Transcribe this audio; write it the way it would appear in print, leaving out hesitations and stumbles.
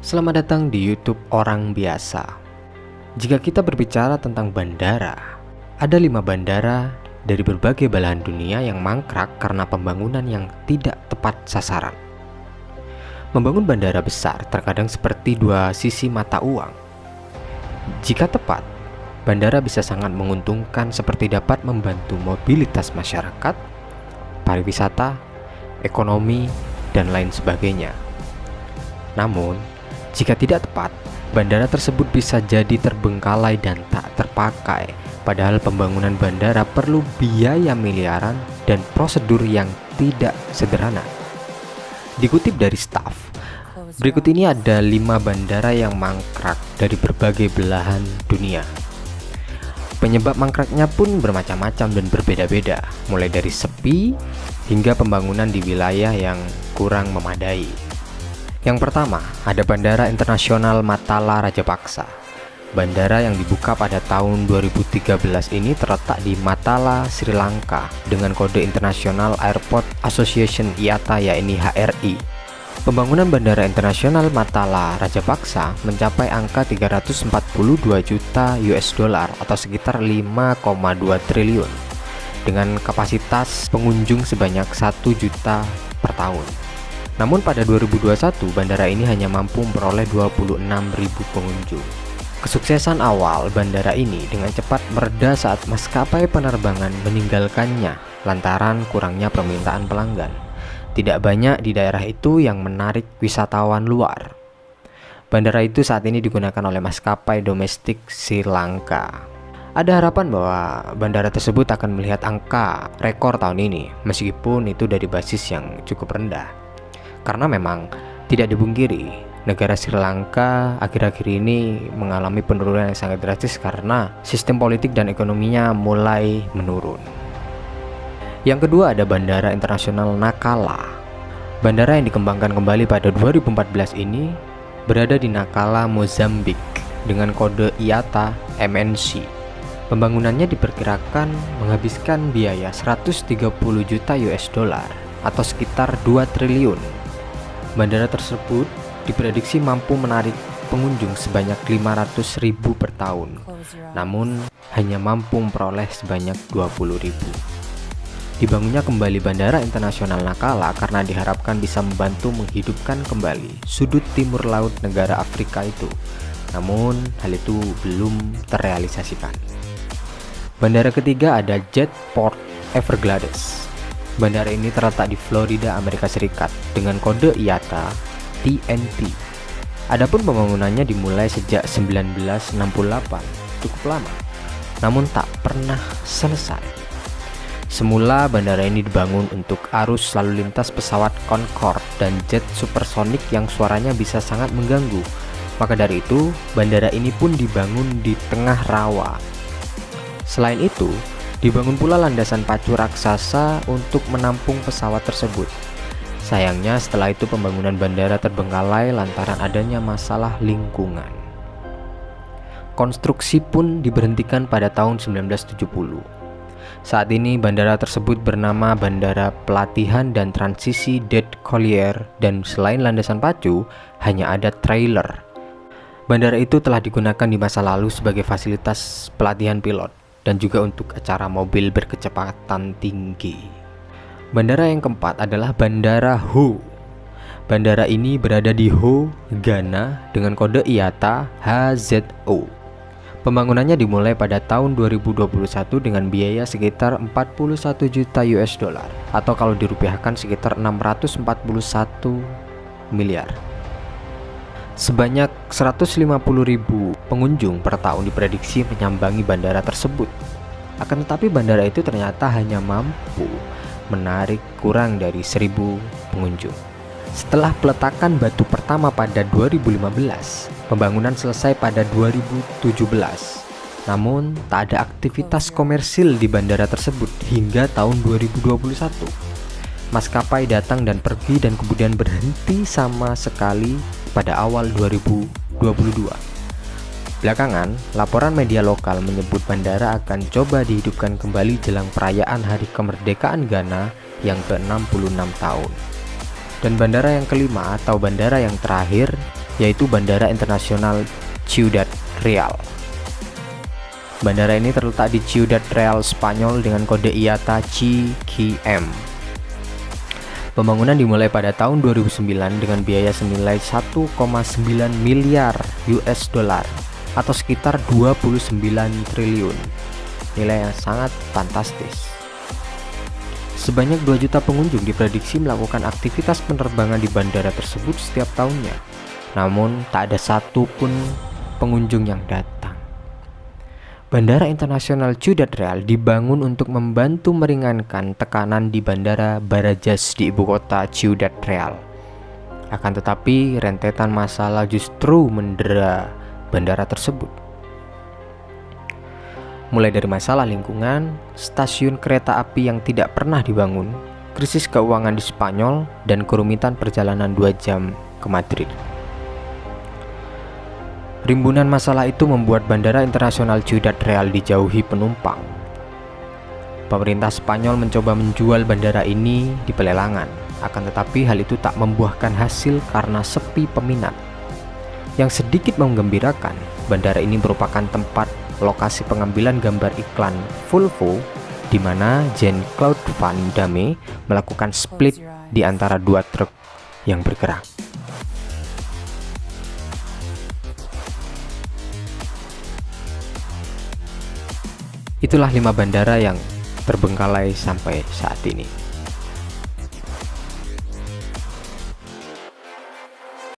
Selamat datang di YouTube Orang Biasa. Jika kita berbicara tentang bandara, ada 5 bandara dari berbagai belahan dunia yang mangkrak karena pembangunan yang tidak tepat sasaran. Membangun bandara besar terkadang seperti dua sisi mata uang. Jika tepat, bandara bisa sangat menguntungkan seperti dapat membantu mobilitas masyarakat, pariwisata, ekonomi, dan lain sebagainya. Namun, jika tidak tepat, bandara tersebut bisa jadi terbengkalai dan tak terpakai. Padahal pembangunan bandara perlu biaya miliaran dan prosedur yang tidak sederhana. Dikutip dari Staff, berikut ini ada 5 bandara yang mangkrak dari berbagai belahan dunia. Penyebab mangkraknya pun bermacam-macam dan berbeda-beda, mulai dari sepi hingga pembangunan di wilayah yang kurang memadai. Yang pertama, ada Bandara Internasional Matala Rajapaksa. Bandara yang dibuka pada tahun 2013 ini terletak di Matala, Sri Lanka dengan kode International Airport Association IATA yakni HRI. Pembangunan Bandara Internasional Matala Rajapaksa mencapai angka 342 juta US dollar atau sekitar 5,2 triliun dengan kapasitas pengunjung sebanyak 1 juta per tahun. Namun pada 2021, bandara ini hanya mampu memperoleh 26.000 pengunjung. Kesuksesan awal bandara ini dengan cepat mereda saat maskapai penerbangan meninggalkannya lantaran kurangnya permintaan pelanggan. Tidak banyak di daerah itu yang menarik wisatawan luar. Bandara itu saat ini digunakan oleh maskapai domestik Sri Lanka. Ada harapan bahwa bandara tersebut akan melihat angka rekor tahun ini, meskipun itu dari basis yang cukup rendah. Karena memang tidak dipungkiri, negara Sri Lanka akhir-akhir ini mengalami penurunan yang sangat drastis karena sistem politik dan ekonominya mulai menurun. Yang kedua ada Bandara Internasional Nacala. Bandara yang dikembangkan kembali pada 2014 ini berada di Nacala, Mozambik dengan kode IATA MNC. Pembangunannya diperkirakan menghabiskan biaya 130 juta US dollar atau sekitar 2 triliun. Bandara tersebut diprediksi mampu menarik pengunjung sebanyak 500.000 per tahun, namun hanya mampu memperoleh sebanyak 20.000. Dibangunnya kembali Bandara Internasional Nacala karena diharapkan bisa membantu menghidupkan kembali sudut timur laut negara Afrika itu. Namun hal itu belum terrealisasikan. Bandara ketiga ada Jetport Everglades. Bandara ini terletak di Florida, Amerika Serikat dengan kode IATA TNT. Adapun pembangunannya dimulai sejak 1968, cukup lama, namun tak pernah selesai. Semula bandara ini dibangun untuk arus lalu lintas pesawat Concorde dan jet supersonik yang suaranya bisa sangat mengganggu. Maka dari itu, bandara ini pun dibangun di tengah rawa. Selain itu, dibangun pula landasan pacu raksasa untuk menampung pesawat tersebut. Sayangnya setelah itu pembangunan bandara terbengkalai lantaran adanya masalah lingkungan. Konstruksi pun diberhentikan pada tahun 1970. Saat ini bandara tersebut bernama Bandara Pelatihan dan Transisi Det Collier dan selain landasan pacu, hanya ada trailer. Bandara itu telah digunakan di masa lalu sebagai fasilitas pelatihan pilot dan juga untuk acara mobil berkecepatan tinggi. Bandara yang keempat adalah Bandara Ho. Bandara ini berada di Ho, Ghana dengan kode IATA HZO. Pembangunannya dimulai pada tahun 2021 dengan biaya sekitar 41 juta US dollar atau kalau dirupiahkan sekitar 641 miliar. Sebanyak 150.000 pengunjung per tahun diprediksi menyambangi bandara tersebut. Akan tetapi bandara itu ternyata hanya mampu menarik kurang dari 1.000 pengunjung. Setelah peletakan batu pertama pada 2015, pembangunan selesai pada 2017. Namun, tak ada aktivitas komersil di bandara tersebut hingga tahun 2021. Maskapai datang dan pergi dan kemudian berhenti sama sekali pada awal 2022. Belakangan, laporan media lokal menyebut bandara akan coba dihidupkan kembali jelang perayaan Hari Kemerdekaan Ghana yang ke-66 tahun. Dan bandara yang kelima atau bandara yang terakhir yaitu Bandara Internasional Ciudad Real. Bandara ini terletak di Ciudad Real, Spanyol dengan kode IATA CKM. Pembangunan dimulai pada tahun 2009 dengan biaya senilai 1,9 miliar US dollar atau sekitar 29 triliun. Nilai yang sangat fantastis. Sebanyak 2 juta pengunjung diprediksi melakukan aktivitas penerbangan di bandara tersebut setiap tahunnya. Namun, tak ada satupun pengunjung yang datang. Bandara Internasional Ciudad Real dibangun untuk membantu meringankan tekanan di Bandara Barajas di ibu kota Ciudad Real. Akan tetapi, rentetan masalah justru mendera bandara tersebut. Mulai dari masalah lingkungan, stasiun kereta api yang tidak pernah dibangun, krisis keuangan di Spanyol, dan kerumitan perjalanan 2 jam ke Madrid. Rimbunan masalah itu membuat Bandara Internasional Ciudad Real dijauhi penumpang. Pemerintah Spanyol mencoba menjual bandara ini di pelelangan, akan tetapi hal itu tak membuahkan hasil karena sepi peminat. Yang sedikit menggembirakan, bandara ini merupakan tempat lokasi pengambilan gambar iklan Volvo di mana Jean-Claude Van Damme melakukan split di antara 2 truk yang bergerak. Itulah 5 bandara yang terbengkalai sampai saat ini.